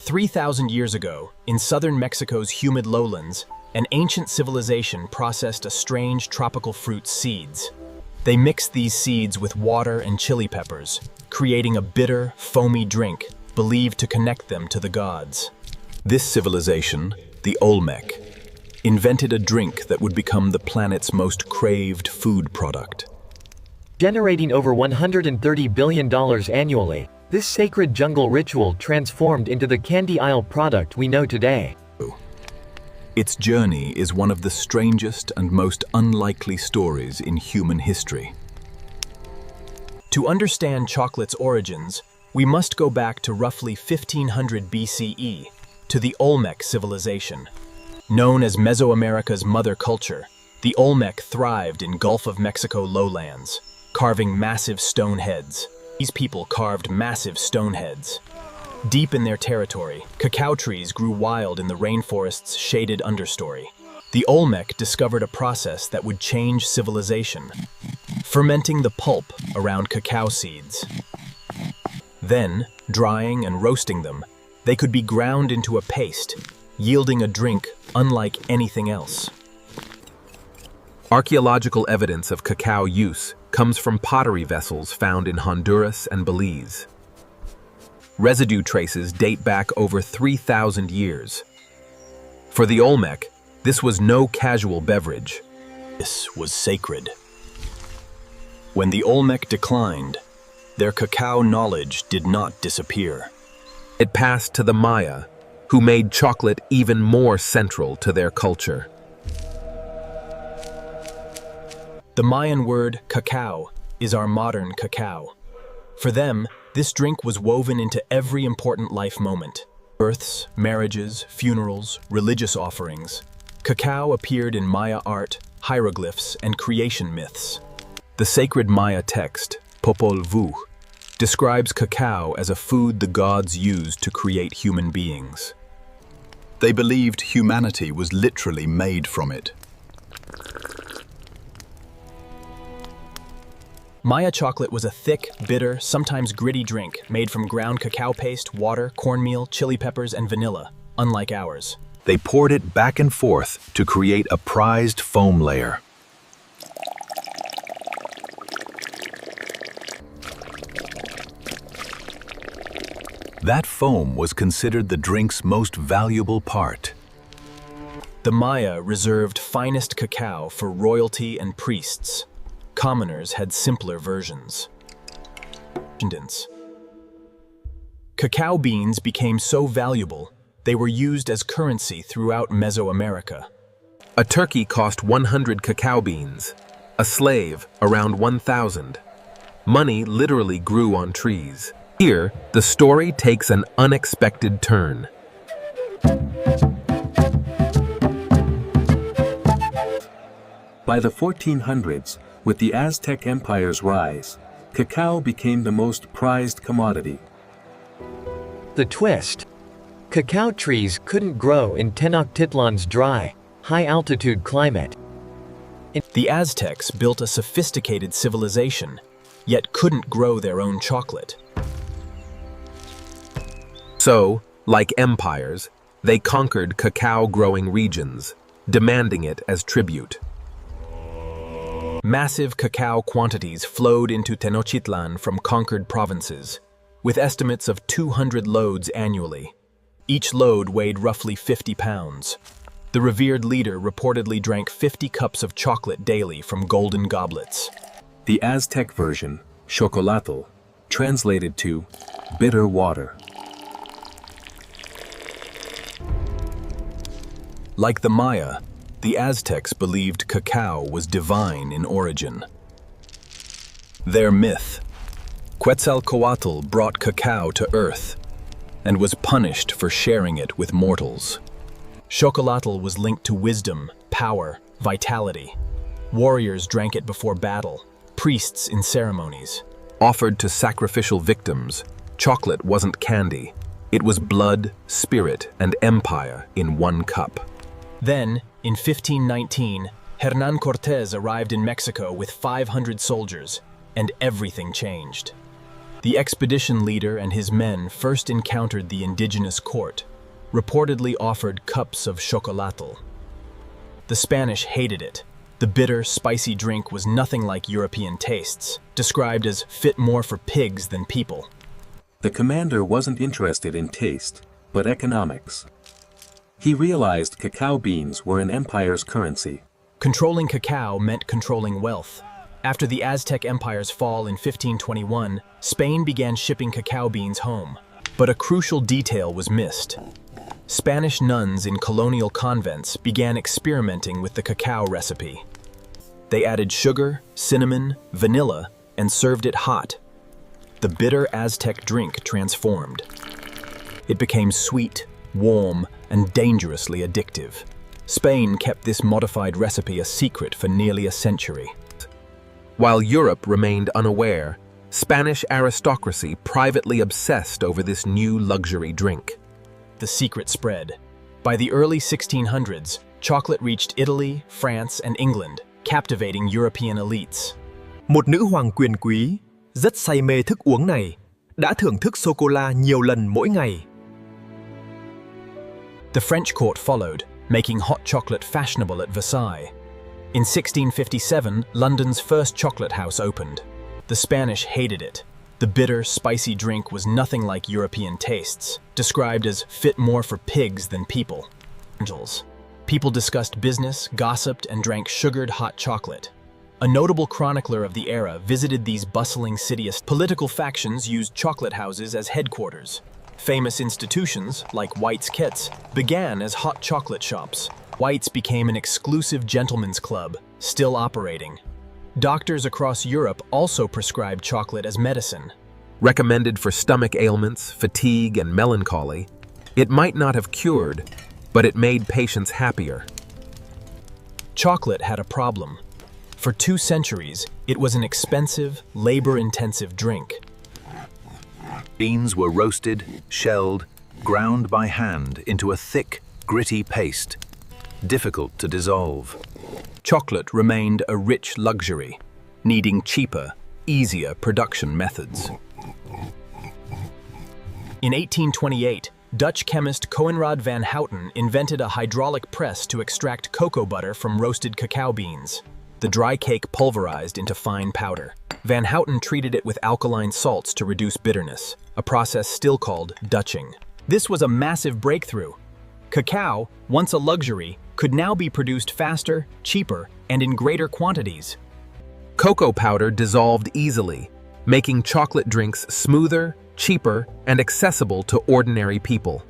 3,000 years ago, in southern Mexico's humid lowlands, an ancient civilization processed a strange tropical fruit's seeds. They mixed these seeds with water and chili peppers, creating a bitter, foamy drink believed to connect them to the gods. This civilization, the Olmec, invented a drink that would become the planet's most craved food product. Generating over $130 billion annually, this sacred jungle ritual transformed into the candy aisle product we know today. Its journey is one of the strangest and most unlikely stories in human history. To understand chocolate's origins, we must go back to roughly 1500 BCE, to the Olmec civilization. Known as Mesoamerica's mother culture, the Olmec thrived in Gulf of Mexico lowlands, carving massive stone heads. These people carved massive stone heads. Deep in their territory, cacao trees grew wild in the rainforest's shaded understory. The Olmec discovered a process that would change civilization, fermenting the pulp around cacao seeds. Then, drying and roasting them, they could be ground into a paste, yielding a drink unlike anything else. Archaeological evidence of cacao use comes from pottery vessels found in Honduras and Belize. Residue traces date back over 3,000 years. For the Olmec, this was no casual beverage. This was sacred. When the Olmec declined, their cacao knowledge did not disappear. It passed to the Maya, who made chocolate even more central to their culture. The Mayan word cacao is our modern cacao. For them, this drink was woven into every important life moment. Births, marriages, funerals, religious offerings. Cacao appeared in Maya art, hieroglyphs, and creation myths. The sacred Maya text, Popol Vuh, describes cacao as a food the gods used to create human beings. They believed humanity was literally made from it. Maya chocolate was a thick, bitter, sometimes gritty drink made from ground cacao paste, water, cornmeal, chili peppers, and vanilla, unlike ours. They poured it back and forth to create a prized foam layer. That foam was considered the drink's most valuable part. The Maya reserved finest cacao for royalty and priests. Commoners had simpler versions. Cacao beans became so valuable, they were used as currency throughout Mesoamerica. A turkey cost 100 cacao beans, a slave around 1,000. Money literally grew on trees. Here, the story takes an unexpected turn. By the 1400s, with the Aztec Empire's rise, cacao became the most prized commodity. The twist: cacao trees couldn't grow in Tenochtitlan's dry, high-altitude climate. The Aztecs built a sophisticated civilization, yet couldn't grow their own chocolate. So, like empires, they conquered cacao-growing regions, demanding it as tribute. Massive cacao quantities flowed into Tenochtitlan from conquered provinces, with estimates of 200 loads annually. Each load weighed roughly 50 pounds. The revered leader reportedly drank 50 cups of chocolate daily from golden goblets. The Aztec version, chocolatl, translated to bitter water. Like the Maya, the Aztecs believed cacao was divine in origin. Their myth: Quetzalcoatl brought cacao to earth and was punished for sharing it with mortals. Chocolatl was linked to wisdom, power, vitality. Warriors drank it before battle, priests in ceremonies. Offered to sacrificial victims, chocolate wasn't candy. It was blood, spirit, and empire in one cup. Then, in 1519, Hernán Cortés arrived in Mexico with 500 soldiers, and everything changed. The expedition leader and his men first encountered the indigenous court, reportedly offered cups of chocolatl. The Spanish hated it. The bitter, spicy drink was nothing like European tastes, described as fit more for pigs than people. The commander wasn't interested in taste, but economics. He realized cacao beans were an empire's currency. Controlling cacao meant controlling wealth. After the Aztec Empire's fall in 1521, Spain began shipping cacao beans home. But a crucial detail was missed. Spanish nuns in colonial convents began experimenting with the cacao recipe. They added sugar, cinnamon, vanilla, and served it hot. The bitter Aztec drink transformed. It became sweet, warm, and dangerously addictive. Spain kept this modified recipe a secret for nearly a century. While Europe remained unaware, Spanish aristocracy privately obsessed over this new luxury drink. The secret spread. By the early 1600s, chocolate reached Italy, France, and England, captivating European elites. Một nữ hoàng quyền quý, rất say mê thức uống này, đã thưởng thức sô-cô-la nhiều lần mỗi ngày. The French court followed, making hot chocolate fashionable at Versailles. In 1657, London's first chocolate house opened. The Spanish hated it. The bitter, spicy drink was nothing like European tastes, described as fit more for pigs than people. People discussed business, gossiped, and drank sugared hot chocolate. A notable chronicler of the era visited these bustling cities. Political factions used chocolate houses as headquarters. Famous institutions, like White's Kits, began as hot chocolate shops. White's became an exclusive gentlemen's club, still operating. Doctors across Europe also prescribed chocolate as medicine. Recommended for stomach ailments, fatigue, and melancholy, it might not have cured, but it made patients happier. Chocolate had a problem. For 2 centuries, it was an expensive, labor-intensive drink. Beans were roasted, shelled, ground by hand into a thick, gritty paste, difficult to dissolve. Chocolate remained a rich luxury, needing cheaper, easier production methods. In 1828, Dutch chemist Coenraad van Houten invented a hydraulic press to extract cocoa butter from roasted cacao beans. The dry cake pulverized into fine powder. Van Houten treated it with alkaline salts to reduce bitterness, a process still called Dutching. This was a massive breakthrough. Cacao, once a luxury, could now be produced faster, cheaper, and in greater quantities. Cocoa powder dissolved easily, making chocolate drinks smoother, cheaper, and accessible to ordinary people.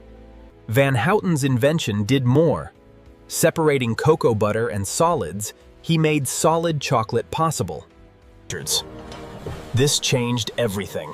Van Houten's invention did more. Separating cocoa butter and solids, he made solid chocolate possible. This changed everything.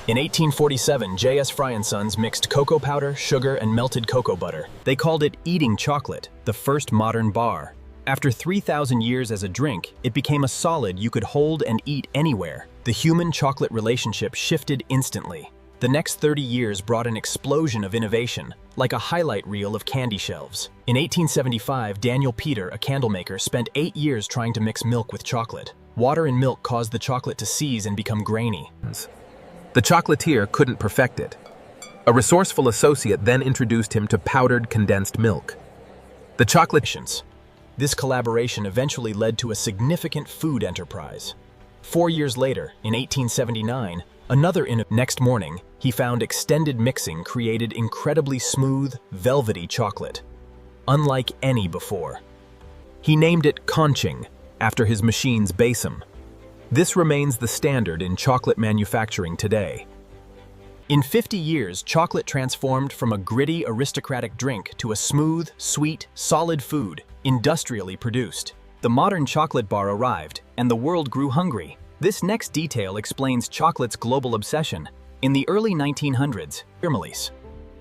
In 1847, J.S. Fry & Sons mixed cocoa powder, sugar, and melted cocoa butter. They called it eating chocolate, the first modern bar. After 3,000 years as a drink, it became a solid you could hold and eat anywhere. The human-chocolate relationship shifted instantly. The next 30 years brought an explosion of innovation, like a highlight reel of candy shelves. In 1875, Daniel Peter, a candlemaker, spent 8 years trying to mix milk with chocolate. Water and milk caused the chocolate to seize and become grainy. The chocolatier couldn't perfect it. A resourceful associate then introduced him to powdered condensed milk. The chocolate... This collaboration eventually led to a significant food enterprise. 4 years later, in 1879, next morning, he found extended mixing created incredibly smooth, velvety chocolate, unlike any before. He named it conching, after his machine's besom. This remains the standard in chocolate manufacturing today. In 50 years, chocolate transformed from a gritty, aristocratic drink to a smooth, sweet, solid food, industrially produced. The modern chocolate bar arrived, and the world grew hungry. This next detail explains chocolate's global obsession. In the early 1900s, Irmelis,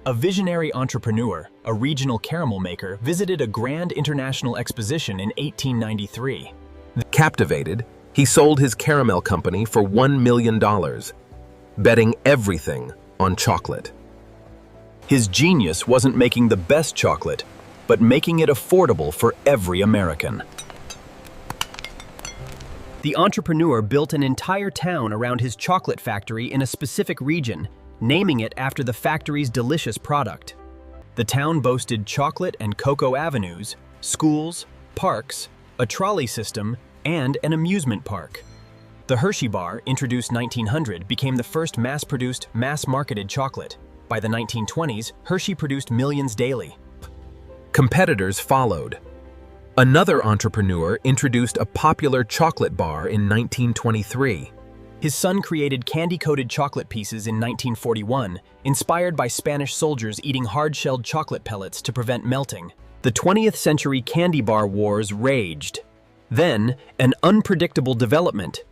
a visionary entrepreneur, a regional caramel maker, visited a grand international exposition in 1893. Captivated, he sold his caramel company for $1 million, betting everything on chocolate. His genius wasn't making the best chocolate, but making it affordable for every American. The entrepreneur built an entire town around his chocolate factory in a specific region, naming it after the factory's delicious product. The town boasted chocolate and cocoa avenues, schools, parks, a trolley system, and an amusement park. The Hershey bar, introduced 1900, became the first mass-produced, mass-marketed chocolate. By the 1920s, Hershey produced millions daily. Competitors followed. Another entrepreneur introduced a popular chocolate bar in 1923. His son created candy-coated chocolate pieces in 1941, inspired by Spanish soldiers eating hard-shelled chocolate pellets to prevent melting. The 20th century candy bar wars raged. Then, an unpredictable development.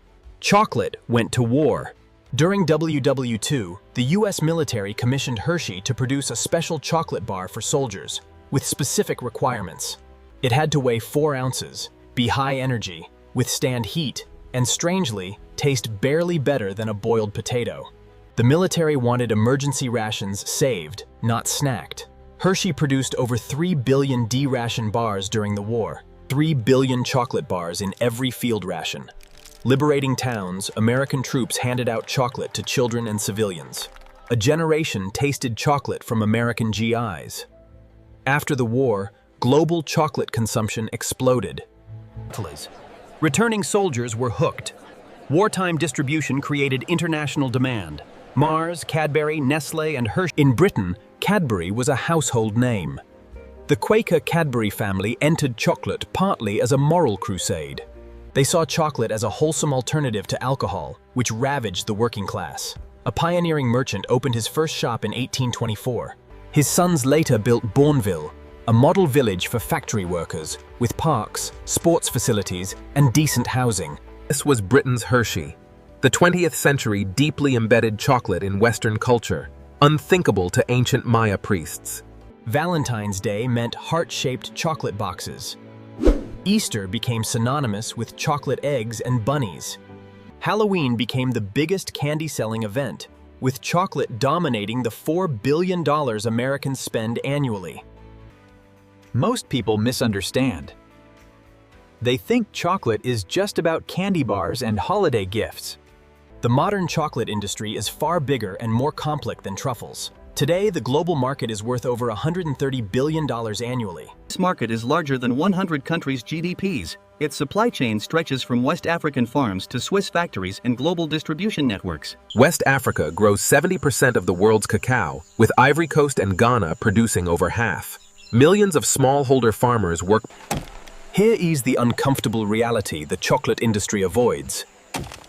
Chocolate went to war. During WW II, the US military commissioned Hershey to produce a special chocolate bar for soldiers, with specific requirements. It had to weigh 4 ounces, be high energy, withstand heat, and strangely, taste barely better than a boiled potato. The military wanted emergency rations saved, not snacked. Hershey produced over 3 billion D-ration bars during the war, 3 billion chocolate bars in every field ration. Liberating towns, American troops handed out chocolate to children and civilians. A generation tasted chocolate from American GIs. After the war, global chocolate consumption exploded. Returning soldiers were hooked. Wartime distribution created international demand. Mars, Cadbury, Nestle, and Hershey. In Britain, Cadbury was a household name. The Quaker Cadbury family entered chocolate partly as a moral crusade. They saw chocolate as a wholesome alternative to alcohol, which ravaged the working class. A pioneering merchant opened his first shop in 1824. His sons later built Bournville, a model village for factory workers, with parks, sports facilities, and decent housing. This was Britain's Hershey. The 20th century deeply embedded chocolate in Western culture, unthinkable to ancient Maya priests. Valentine's Day meant heart-shaped chocolate boxes. Easter became synonymous with chocolate eggs and bunnies. Halloween became the biggest candy-selling event, with chocolate dominating the $4 billion Americans spend annually. Most people misunderstand. They think chocolate is just about candy bars and holiday gifts. The modern chocolate industry is far bigger and more complex than truffles. Today, the global market is worth over $130 billion annually. This market is larger than 100 countries' GDPs. Its supply chain stretches from West African farms to Swiss factories and global distribution networks. West Africa grows 70% of the world's cacao, with Ivory Coast and Ghana producing over half. Millions of smallholder farmers work. Here is the uncomfortable reality the chocolate industry avoids.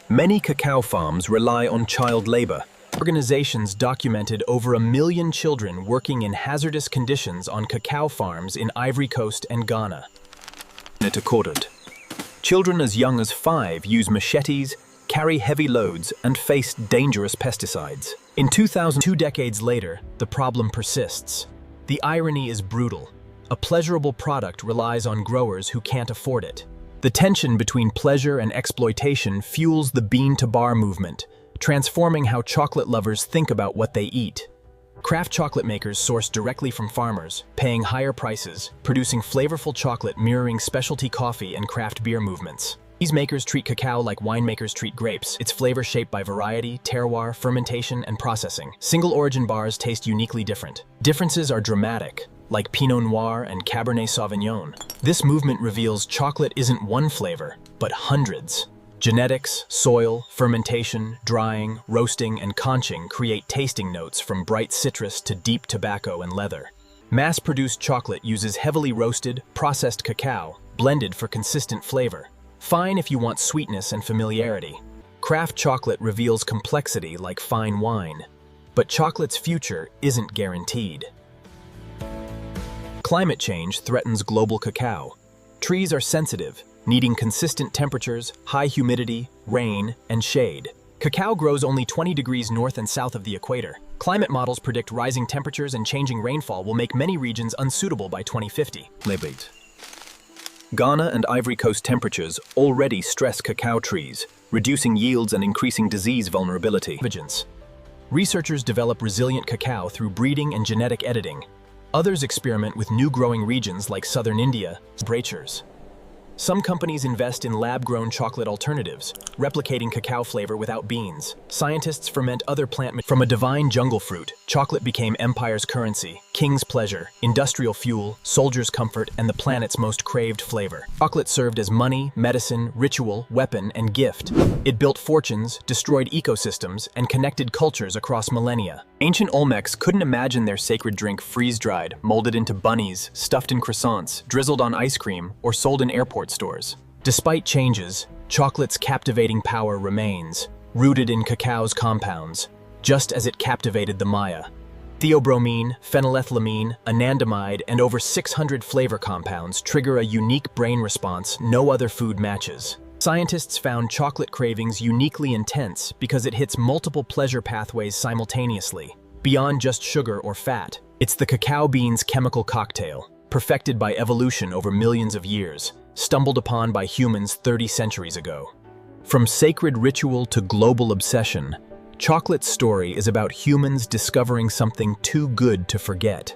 Many cacao farms rely on child labor. Organizations documented over 1 million children working in hazardous conditions on cacao farms in Ivory Coast and Ghana. Children as young as 5 use machetes, carry heavy loads, and face dangerous pesticides. In 2000, 2 decades later, the problem persists. The irony is brutal. A pleasurable product relies on growers who can't afford it. The tension between pleasure and exploitation fuels the bean-to-bar movement, transforming how chocolate lovers think about what they eat. Craft chocolate makers source directly from farmers, paying higher prices, producing flavorful chocolate mirroring specialty coffee and craft beer movements. These makers treat cacao like winemakers treat grapes, its flavor shaped by variety, terroir, fermentation, and processing. Single-origin bars taste uniquely different. Differences are dramatic, like Pinot Noir and Cabernet Sauvignon. This movement reveals chocolate isn't one flavor, but hundreds. Genetics, soil, fermentation, drying, roasting, and conching create tasting notes from bright citrus to deep tobacco and leather. Mass-produced chocolate uses heavily roasted, processed cacao, blended for consistent flavor. Fine if you want sweetness and familiarity. Craft chocolate reveals complexity like fine wine. But chocolate's future isn't guaranteed. Climate change threatens global cacao. Trees are sensitive, needing consistent temperatures, high humidity, rain, and shade. Cacao grows only 20 degrees north and south of the equator. Climate models predict rising temperatures and changing rainfall will make many regions unsuitable by 2050. Ghana and Ivory Coast temperatures already stress cacao trees, reducing yields and increasing disease vulnerability. Researchers develop resilient cacao through breeding and genetic editing. Others experiment with new growing regions like southern India, temperatures. Some companies invest in lab-grown chocolate alternatives, replicating cacao flavor without beans. Scientists ferment other from a divine jungle fruit. Chocolate became empire's currency, king's pleasure, industrial fuel, soldiers' comfort, and the planet's most craved flavor. Chocolate served as money, medicine, ritual, weapon, and gift. It built fortunes, destroyed ecosystems, and connected cultures across millennia. Ancient Olmecs couldn't imagine their sacred drink freeze-dried, molded into bunnies, stuffed in croissants, drizzled on ice cream, or sold in airport stores. Despite changes, chocolate's captivating power remains, rooted in cacao's compounds, just as it captivated the Maya. Theobromine, phenylethylamine, anandamide, and over 600 flavor compounds trigger a unique brain response no other food matches. Scientists found chocolate cravings uniquely intense because it hits multiple pleasure pathways simultaneously, beyond just sugar or fat. It's the cacao bean's chemical cocktail, perfected by evolution over millions of years, stumbled upon by humans 30 centuries ago. From sacred ritual to global obsession, chocolate's story is about humans discovering something too good to forget.